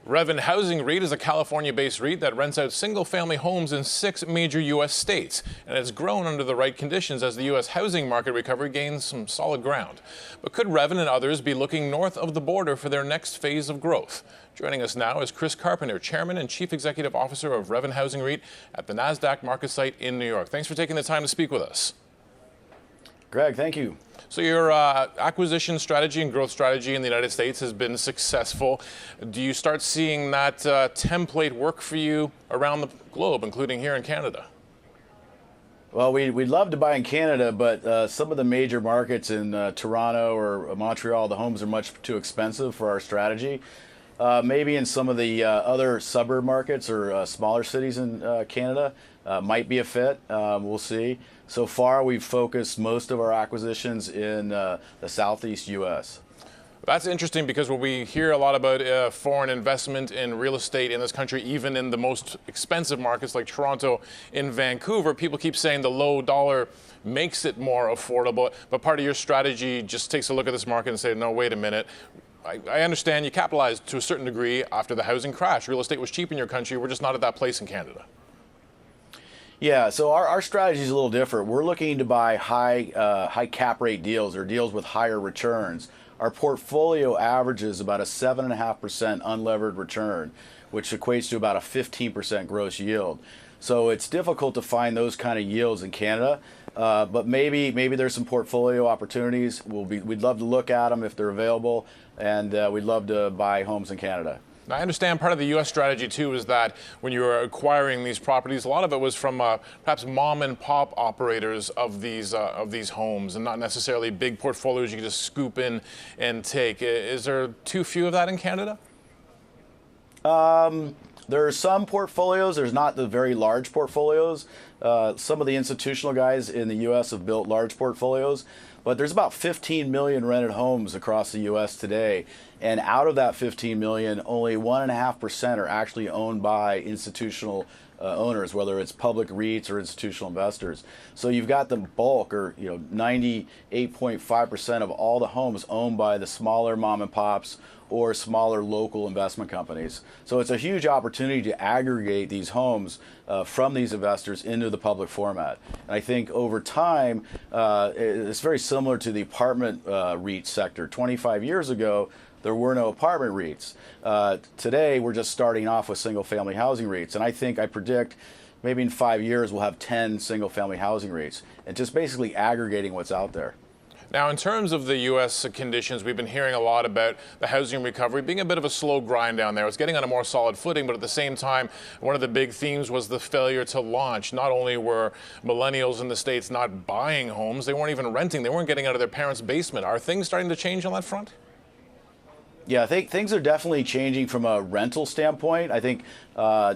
Reven Housing REIT is a California-based REIT that rents out single-family homes in 6 major U.S. states, and it's grown under the right conditions as the U.S. housing market recovery gains some solid ground. But could Reven and others be looking north of the border for their next phase of growth? Joining us now is Carpenter, Chairman and Chief Executive Officer of Reven Housing REIT at the NASDAQ market site in New York. Thanks for taking the time to speak with us. Greg, thank you. So your acquisition strategy and growth strategy in the United States has been successful. Do you start seeing that template work for you around the globe, including here in Canada? Well, we'd love to buy in Canada, but some of the major markets in Toronto or Montreal, the homes are much too expensive for our strategy. Maybe in some of the other suburb markets or smaller cities in Canada might be a fit. We'll see. So far, we've focused most of our acquisitions in the southeast U.S. That's interesting because when we hear a lot about foreign investment in real estate in this country, even in the most expensive markets like Toronto and Vancouver, people keep saying the low dollar makes it more affordable. But part of your strategy just takes a look at this market and say, no, wait a minute. I understand you capitalized to a certain degree after the housing crash. Real estate was cheap in your country. We're just not at that place in Canada. Yeah, so our strategy is a little different. We're looking to buy high cap rate deals or deals with higher returns. Our portfolio averages about a 7.5% unlevered return, which equates to about a 15% gross yield. So it's difficult to find those kind of yields in Canada, but maybe there's some portfolio opportunities. We'd love to look at them if they're available, and we'd love to buy homes in Canada. I understand part of the U.S. strategy, too, is that when you were acquiring these properties, a lot of it was from perhaps mom-and-pop operators of these homes and not necessarily big portfolios you can just scoop in and take. Is there too few of that in Canada? There are some portfolios. There's not the very large portfolios. Some of the institutional guys in the U.S. have built large portfolios, but there's about 15 million rented homes across the U.S. today. And out of that 15 million, only 1.5% are actually owned by institutional owners, whether it's public REITs or institutional investors. So you've got the bulk, or 98.5% of all the homes owned by the smaller mom and pops or smaller local investment companies. So it's a huge opportunity to aggregate these homes from these investors into the public format. And I think over time, it's very similar to the apartment REIT sector. 25 years ago, there were no apartment REITs. Today, we're just starting off with single-family housing REITs. And I predict maybe in 5 years, we'll have 10 single-family housing REITs. And just basically aggregating what's out there. Now, in terms of the U.S. conditions, we've been hearing a lot about the housing recovery being a bit of a slow grind down there. It's getting on a more solid footing, but at the same time, one of the big themes was the failure to launch. Not only were millennials in the States not buying homes, they weren't even renting. They weren't getting out of their parents' basement. Are things starting to change on that front? Yeah, I think things are definitely changing from a rental standpoint. I think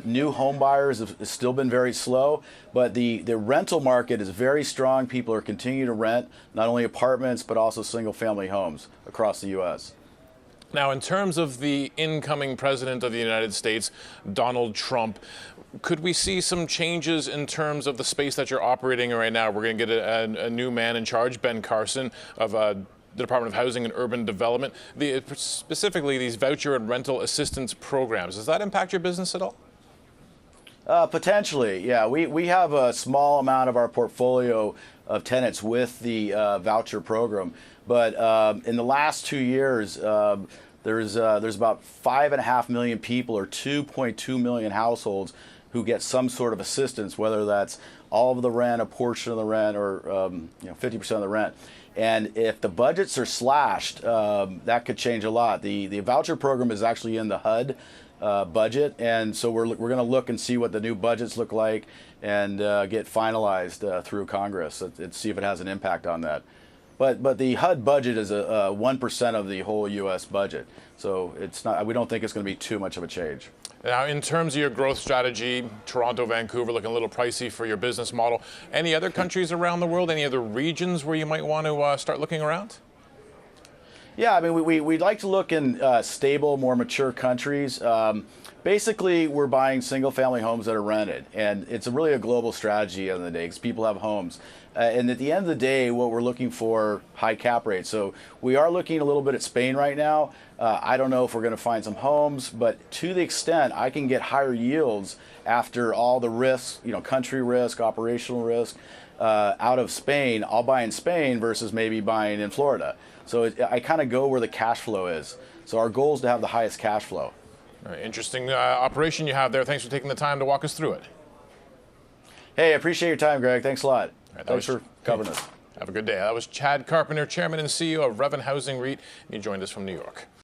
new home buyers have still been very slow, but the rental market is very strong. People are continuing to rent not only apartments, but also single-family homes across the U.S. Now, in terms of the incoming president of the United States, Donald Trump, could we see some changes in terms of the space that you're operating in right now? We're going to get a new man in charge, Ben Carson, of the Department of Housing and Urban Development. Specifically, these voucher and rental assistance programs. Does that impact your business at all? Potentially, yeah. We have a small amount of our portfolio of tenants with the voucher program, but in the last 2 years, there's about 5.5 million people or 2.2 million households who get some sort of assistance, whether that's all of the rent, a portion of the rent, or 50% of the rent. And if the budgets are slashed, that could change a lot. The voucher program is actually in the HUD budget, and so we're going to look and see what the new budgets look like and get finalized through Congress and see if it has an impact on that. But the HUD budget is a 1% of the whole U.S. budget, so it's not. We don't think it's going to be too much of a change. Now, in terms of your growth strategy, Toronto, Vancouver looking a little pricey for your business model. Any other countries around the world? Any other regions where you might want to start looking around? Yeah, I mean, we'd like to look in stable, more mature countries. Basically, we're buying single-family homes that are rented, and it's really a global strategy at the end of the day because people have homes. And at the end of the day, what we're looking for, high cap rates. So we are looking a little bit at Spain right now. I don't know if we're going to find some homes, but to the extent I can get higher yields after all the risks, country risk, operational risk, out of Spain, I'll buy in Spain versus maybe buying in Florida. So I kind of go where the cash flow is. So our goal is to have the highest cash flow. Very interesting operation you have there. Thanks for taking the time to walk us through it. Hey, I appreciate your time, Greg. Thanks a lot. Thanks for covering us. Have a good day. That was Chad Carpenter, Chairman and CEO of Reven Housing REIT. He joined us from New York.